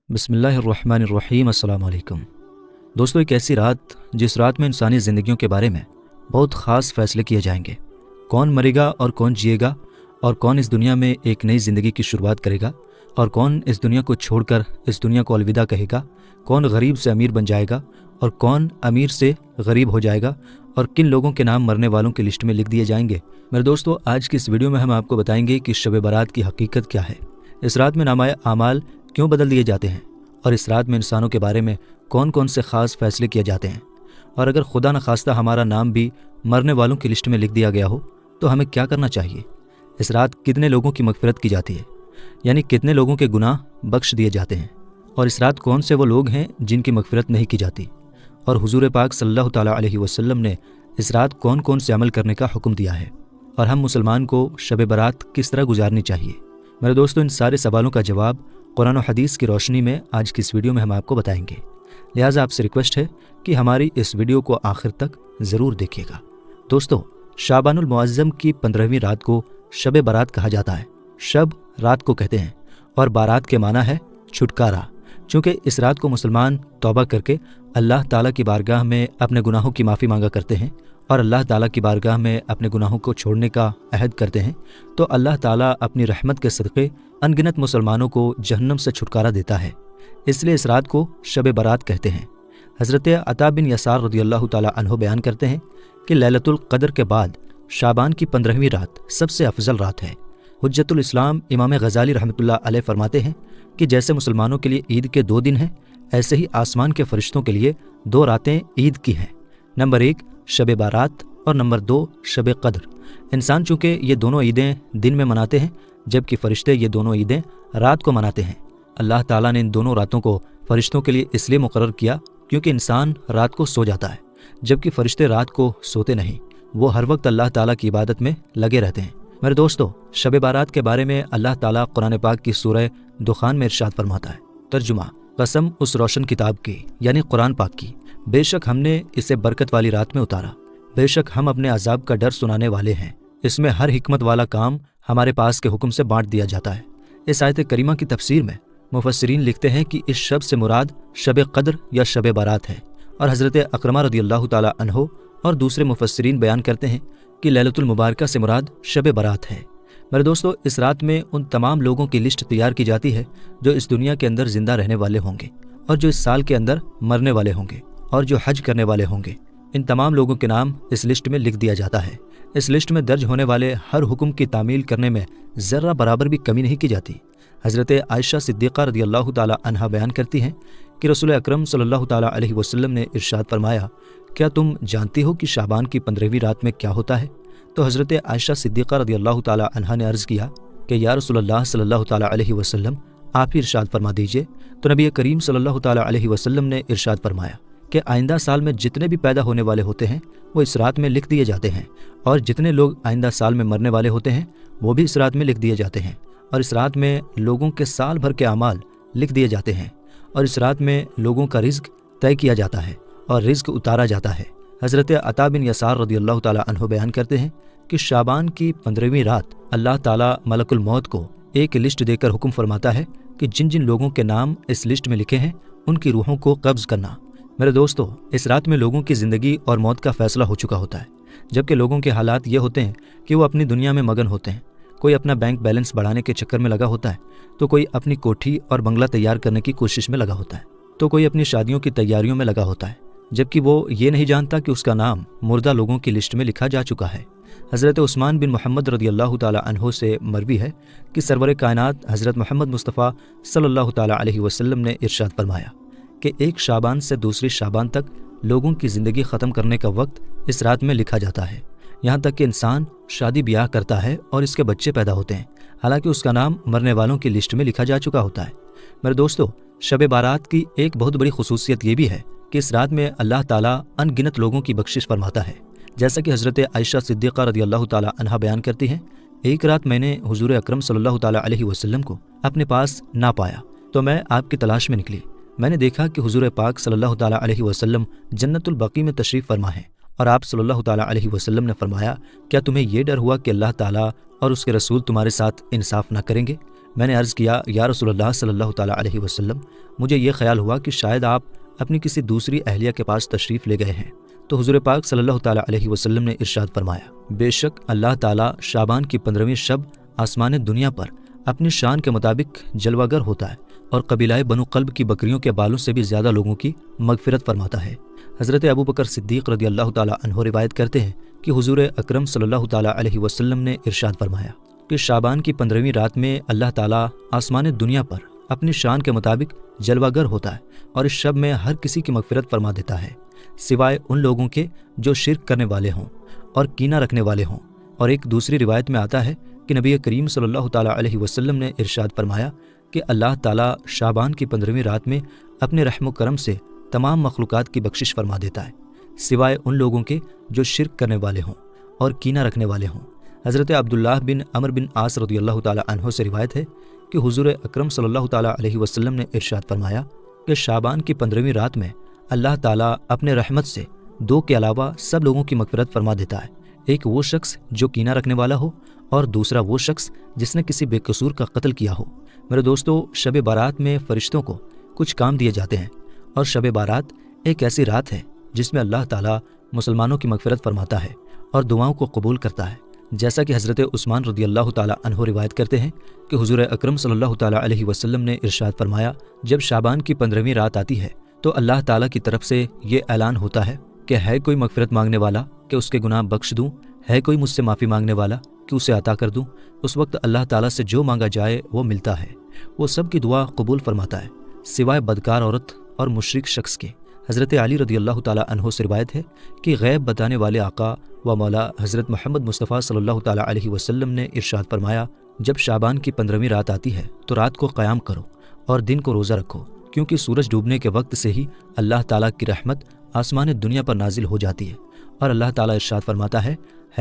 बिस्मिल्लाहिर्रहमानिर्रहीम। अस्सलाम वालेकुम। दोस्तों, एक ऐसी रात जिस रात में इंसानी ज़िंदगियों के बारे में बहुत ख़ास फ़ैसले किए जाएंगे। कौन मरेगा और कौन जिएगा, और कौन इस दुनिया में एक नई ज़िंदगी की शुरुआत करेगा, और कौन इस दुनिया को छोड़कर इस दुनिया को अलविदा कहेगा। कौन गरीब से अमीर बन जाएगा और कौन अमीर से गरीब हो जाएगा, और किन लोगों के नाम मरने वालों की लिस्ट में लिख दिए जाएंगे। मेरे दोस्तों, आज की इस वीडियो में हम आपको बताएंगे कि शब बारात की हकीकत क्या है, इस रात में नामाए आमाल क्यों बदल दिए जाते हैं, और इस रात में इंसानों के बारे में कौन कौन से ख़ास फ़ैसले किए जाते हैं, और अगर खुदा न खास्ता हमारा नाम भी मरने वालों की लिस्ट में लिख दिया गया हो तो हमें क्या करना चाहिए। इस रात कितने लोगों की मग़फ़िरत की जाती है, यानी कितने लोगों के गुनाह बख्श दिए जाते हैं, और इस रात कौन से वो लोग हैं जिनकी मग़फ़िरत नहीं की जाती, और हुज़ूर पाक सल्लल्लाहु ताला अलैहि वसल्लम ने इस रात कौन कौन से अमल करने का हुक्म दिया है, और हम मुसलमान को शब बारात किस तरह गुजारनी चाहिए। मेरे दोस्तों, इन सारे सवालों का जवाब कुरान और हदीस की रोशनी में आज की इस वीडियो में हम आपको बताएंगे। लिहाजा आपसे रिक्वेस्ट है कि हमारी इस वीडियो को आखिर तक ज़रूर देखिएगा। दोस्तों, शाबानुल मुअज़्ज़म की 15वीं रात को शब बारात कहा जाता है। शब रात को कहते हैं और बारात के माना है छुटकारा, चूँकि इस रात को मुसलमान तौबा करके अल्लाह ताला की बारगाह में अपने गुनाहों की माफ़ी मांगा करते हैं और अल्लाह ताला की बारगाह में अपने गुनाहों को छोड़ने का अहद करते हैं, तो अल्लाह ताला अपनी रहमत के सदक़े अनगिनत मुसलमानों को जहन्नम से छुटकारा देता है। इसलिए इस रात को शब बारात कहते हैं। हज़रत अता बिन यसार रज़ियल्लाहु ताला अन्हु बयान करते हैं कि लैलतुल क़द्र के बाद शाबान की 15वीं रात सबसे अफजल रात है। हुज्जतुल इस्लाम इमाम गज़ाली रहमतुल्लाह अलैह फरमाते हैं कि जैसे मुसलमानों के लिए ईद के 2 दिन हैं, ऐसे ही आसमान के फरिश्तों के लिए 2 रातें ईद की हैं। नंबर 1 शब बारात और नंबर 2 शब क़द्र। इंसान चूँकि ये दोनों ईदें दिन में मनाते हैं, जबकि फ़रिश्ते ये दोनों ईदें रात को मनाते हैं। अल्लाह ताला ने इन दोनों रातों को फ़रिश्तों के लिए इसलिए मुकर्रर किया क्योंकि इंसान रात को सो जाता है, जबकि फ़रिश्ते रात को सोते नहीं। वो हर वक्त अल्लाह ताला की इबादत में लगे रहते हैं। मेरे दोस्तों, शब बारात के बारे में अल्लाह ताला कुरान पाक की सूरह दुखान में इरशाद फरमाता है। तर्जुमा, कसम उस रोशन किताब की यानी कुरान पाक की, बेशक हमने इसे बरकत वाली रात में उतारा, बेशक हम अपने अजाब का डर सुनाने वाले हैं। इसमें हर हिकमत वाला काम हमारे पास के हुक्म से बांट दिया जाता है। इस आयत करीमा की तफसीर में मुफस्सिरीन लिखते हैं कि इस शब से मुराद शब क़द्र या शब बारात है, और हज़रत अकरमा रज़ियल्लाहु ताला अन्हु और दूसरे मुफस्सिरीन बयान करते हैं कि लैलतुल मुबारका से मुराद शब बारात है। मेरे दोस्तों, इस रात में उन तमाम लोगों की लिस्ट तैयार की जाती है जो इस दुनिया के अंदर जिंदा रहने वाले होंगे, और जो इस साल के अंदर मरने वाले होंगे, और जो हज करने वाले होंगे। इन तमाम लोगों के नाम इस लिस्ट में लिख दिया जाता है। इस लिस्ट में दर्ज होने वाले हर हुक्म की तामील करने में ज़र्रा बराबर भी कमी नहीं की जाती। हज़रत आयशा सिद्दीक़ा रज़ियल्लाहु ताला अन्हा बयान करती हैं कि रसूल अकरम सल्लल्लाहु ताला अलैहि वसल्लम ने इरशाद फरमाया, क्या तुम जानती हो कि शाबान की 15वीं रात में क्या होता है? तो हज़रत आयशा सिद्दीक़ा रज़ियल्लाहु ताला अन्हा ने अर्ज़ किया कि या रसूलल्लाह सल्लल्लाहु ताला अलैहि वसल्लम, आप ही इरशाद फरमा दीजिए। तो नबी करीम सल्लल्लाहु ताला अलैहि वसल्लम ने इरशाद फरमाया कि आइंदा साल में जितने भी पैदा होने वाले होते हैं वो इस रात में लिख दिए जाते हैं, और जितने लोग आइंदा साल में मरने वाले होते हैं वो भी इस रात में लिख दिए जाते हैं, और इस रात में लोगों के साल भर के अमाल लिख दिए जाते हैं, और इस रात में लोगों का रिज़्क तय किया जाता है और रिज़्क उतारा जाता है। हज़रत अता बिन यसार रज़ियल्लाहु ताला अन्हु बयान करते हैं कि शाबान की 15वीं रात अल्लाह ताला मलकुल मौत को एक लिस्ट देकर हुक्म फरमाता है कि जिन जिन लोगों के नाम इस लिस्ट में लिखे हैं उनकी रूहों को कब्ज़ करना। मेरे दोस्तों, इस रात में लोगों की ज़िंदगी और मौत का फ़ैसला हो चुका होता है, जबकि लोगों के हालात ये होते हैं कि वो अपनी दुनिया में मगन होते हैं। कोई अपना बैंक बैलेंस बढ़ाने के चक्कर में लगा होता है, तो कोई अपनी कोठी और बंगला तैयार करने की कोशिश में लगा होता है, तो कोई अपनी शादियों की तैयारियों में लगा होता है, जबकि वो ये नहीं जानता कि उसका नाम मुर्दा लोगों की लिस्ट में लिखा जा चुका है। हज़रत उस्मान बिन मोहम्मद रज़ियल्लाहु ताला अन्हु से मरवी है कि सरवर कायनात हज़रत मोहम्मद मुस्तफ़ा सल्लल्लाहु ताला अलैहि वसल्लम ने इरशाद फरमाया कि एक शाबान से दूसरी शाबान तक लोगों की ज़िंदगी ख़त्म करने का वक्त इस रात में लिखा जाता है। यहाँ तक कि इंसान शादी ब्याह करता है और इसके बच्चे पैदा होते हैं, हालांकि उसका नाम मरने वालों की लिस्ट में लिखा जा चुका होता है। मेरे दोस्तों, शब बारात की एक बहुत बड़ी खुसूसियत ये भी है कि इस रात में अल्लाह ताला अनगिनत लोगों की बख्शिश फरमाता है। जैसा कि हज़रत आयशा सिद्दीक़ा रज़ियल्लाहु ताला अन्हा बयान करती हैं, एक रात मैंने हुज़ूर अकरम सल्लल्लाहु ताला अलैहि वसल्लम को अपने पास ना पाया, तो मैं आपकी तलाश में निकली। मैंने देखा कि हुज़ूर पाक सल्लल्लाहु ताला अलैहि वसल्लम जन्नतुल बकी में तशरीफ़ फरमा है, और आप सल्लल्लाहु ताला अलैहि वसल्लम ने फरमाया, क्या तुम्हें ये डर हुआ कि अल्लाह ताला और उसके रसूल तुम्हारे साथ इंसाफ ना करेंगे? میں نے عرض کیا یا رسول اللہ صلی اللہ تعالیٰ علیہ وسلم، مجھے یہ خیال ہوا کہ شاید آپ اپنی کسی دوسری اہلیہ کے پاس تشریف لے گئے ہیں۔ تو حضور پاک صلی اللہ تعالیٰ علیہ وسلم نے ارشاد فرمایا، بے شک اللہ تعالیٰ شعبان کی 15ویں شب آسمان دنیا پر اپنی شان کے مطابق جلوہ گر ہوتا ہے اور قبیلہ بنو قلب کی بکریوں کے بالوں سے بھی زیادہ لوگوں کی مغفرت فرماتا ہے۔ حضرت ابو بکر صدیق رضی اللہ تعالیٰ عنہ روایت کرتے ہیں کہ حضور اکرم صلی اللہ تعالیٰ علیہ وسلم نے ارشاد فرمایا کہ شعبان کی 15ویں رات میں اللہ تعالیٰ آسمان دنیا پر اپنی شان کے مطابق جلوہ گر ہوتا ہے اور اس شب میں ہر کسی کی مغفرت فرما دیتا ہے سوائے ان لوگوں کے جو شرک کرنے والے ہوں اور کینہ رکھنے والے ہوں۔ اور ایک دوسری روایت میں آتا ہے کہ نبی کریم صلی اللہ تعالیٰ علیہ وسلم نے ارشاد فرمایا کہ اللہ تعالیٰ شعبان کی 15ویں رات میں اپنے رحم و کرم سے تمام مخلوقات کی بخشش فرما دیتا ہے سوائے ان لوگوں کے جو شرک کرنے والے ہوں اور کینہ رکھنے والے ہوں۔ حضرت عبداللہ بن عمر بن عاص رضی اللہ تعالیٰ عنہ سے روایت ہے کہ حضور اکرم صلی اللہ تعالیٰ علیہ وسلم نے ارشاد فرمایا کہ شعبان کی 15ویں رات میں اللہ تعالیٰ اپنے رحمت سے 2 کے علاوہ سب لوگوں کی مغفرت فرما دیتا ہے، ایک وہ شخص جو کینہ رکھنے والا ہو اور دوسرا وہ شخص جس نے کسی بے قصور کا قتل کیا ہو۔ میرے دوستو، شب بارات میں فرشتوں کو کچھ کام دیے جاتے ہیں اور شب بارات ایک ایسی رات ہے جس میں اللہ تعالیٰ مسلمانوں کی مغفرت فرماتا ہے اور دعاؤں کو قبول کرتا ہے، جیسا کہ حضرت عثمان رضی اللہ تعالیٰ عنہ روایت کرتے ہیں کہ حضور اکرم صلی اللہ تعالیٰ علیہ وسلم نے ارشاد فرمایا، جب شعبان کی 15ویں رات آتی ہے تو اللہ تعالیٰ کی طرف سے یہ اعلان ہوتا ہے کہ ہے کوئی مغفرت مانگنے والا کہ اس کے گناہ بخش دوں، ہے کوئی مجھ سے معافی مانگنے والا کہ اسے عطا کر دوں۔ اس وقت اللہ تعالیٰ سے جو مانگا جائے وہ ملتا ہے، وہ سب کی دعا قبول فرماتا ہے سوائے بدکار عورت اور مشرک شخص کے۔ حضرت علی رضی اللہ تعالیٰ عنہ سے روایت ہے کہ غیب بتانے والے آقا و مولا حضرت محمد مصطفیٰ صلی اللہ تعالیٰ علیہ وسلم نے ارشاد فرمایا، جب شعبان کی 15ویں رات آتی ہے تو رات کو قیام کرو اور دن کو روزہ رکھو، کیونکہ سورج ڈوبنے کے وقت سے ہی اللہ تعالیٰ کی رحمت آسمان دنیا پر نازل ہو جاتی ہے اور اللہ تعالیٰ ارشاد فرماتا ہے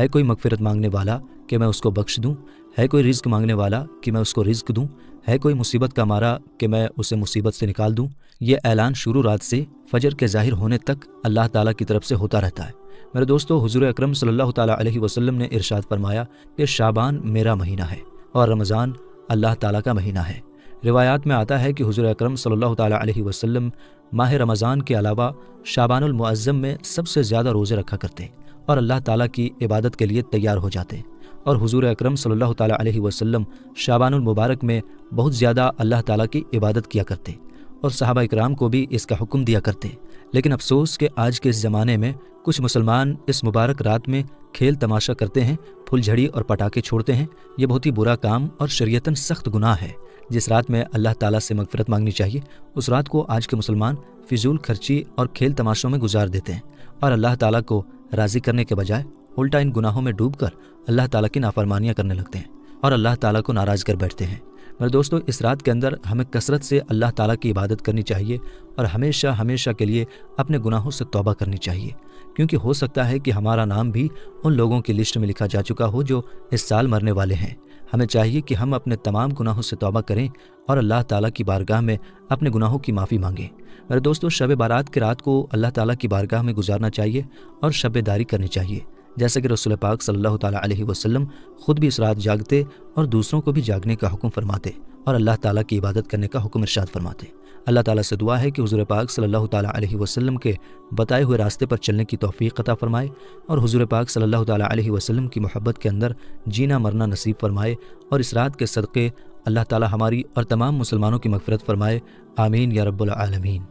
کوئی مغفرت مانگنے والا کہ میں اس کو بخش دوں، ہے کوئی رزق مانگنے والا کہ میں اس کو رزق دوں، ہے کوئی مصیبت کا مارا کہ میں اسے مصیبت سے نکال دوں۔ یہ اعلان شروع رات سے فجر کے ظاہر ہونے تک اللہ تعالیٰ کی طرف سے ہوتا رہتا ہے۔ میرے دوستو، حضور اکرم صلی اللہ تعالیٰ علیہ وسلم نے ارشاد فرمایا کہ شعبان میرا مہینہ ہے اور رمضان اللہ تعالیٰ کا مہینہ ہے۔ روایات میں آتا ہے کہ حضور اکرم صلی اللہ تعالیٰ علیہ وسلم ماہ رمضان کے علاوہ شعبان المعظم میں سب سے زیادہ روزے رکھا کرتے اور اللہ تعالیٰ کی عبادت کے لیے تیار ہو جاتے، اور حضور اکرم صلی اللہ تعالیٰ علیہ وسلم شعبان المبارک میں بہت زیادہ اللہ تعالیٰ کی عبادت کیا کرتے اور صحابہ اکرام کو بھی اس کا حکم دیا کرتے۔ لیکن افسوس کہ آج کے اس زمانے میں کچھ مسلمان اس مبارک رات میں کھیل تماشا کرتے ہیں، پھل جھڑی اور پٹاخے چھوڑتے ہیں۔ یہ بہت ہی برا کام اور شریعتاً سخت گناہ ہے۔ جس رات میں اللہ تعالیٰ سے مغفرت مانگنی چاہیے، اس رات کو آج کے مسلمان فضول خرچی اور کھیل تماشوں میں گزار دیتے ہیں اور اللہ تعالیٰ کو راضی کرنے کے بجائے الٹا ان گناہوں میں ڈوب کر اللہ تعالیٰ کی نافرمانیاں کرنے لگتے ہیں اور اللہ تعالیٰ کو ناراض کر بیٹھتے ہیں۔ میرے دوستو، اس رات کے اندر ہمیں کثرت سے اللہ تعالیٰ کی عبادت کرنی چاہیے اور ہمیشہ ہمیشہ کے لیے اپنے گناہوں سے توبہ کرنی چاہیے، کیونکہ ہو سکتا ہے کہ ہمارا نام بھی ان لوگوں کی لسٹ میں لکھا جا چکا ہو جو اس سال مرنے والے ہیں۔ ہمیں چاہیے کہ ہم اپنے تمام گناہوں سے توبہ کریں اور اللہ تعالیٰ کی بارگاہ میں اپنے گناہوں کی معافی مانگیں۔ میرے دوستو، شب بارات کی رات کو اللہ تعالیٰ کی بارگاہ میں گزارنا چاہیے اور شب داری کرنی چاہیے، جیسا کہ رسول پاک صلی اللہ تعالیٰ علیہ وسلم خود بھی اس رات جاگتے اور دوسروں کو بھی جاگنے کا حکم فرماتے اور اللہ تعالیٰ کی عبادت کرنے کا حکم ارشاد فرماتے۔ اللہ تعالیٰ سے دعا ہے کہ حضور پاک صلی اللہ تعالیٰ علیہ وسلم کے بتائے ہوئے راستے پر چلنے کی توفیق عطا فرمائے اور حضور پاک صلی اللہ تعالیٰ علیہ وسلم کی محبت کے اندر جینا مرنا نصیب فرمائے، اور اس رات کے صدقے اللہ تعالیٰ ہماری اور تمام مسلمانوں کی مغفرت فرمائے۔ آمین یا رب العالمین۔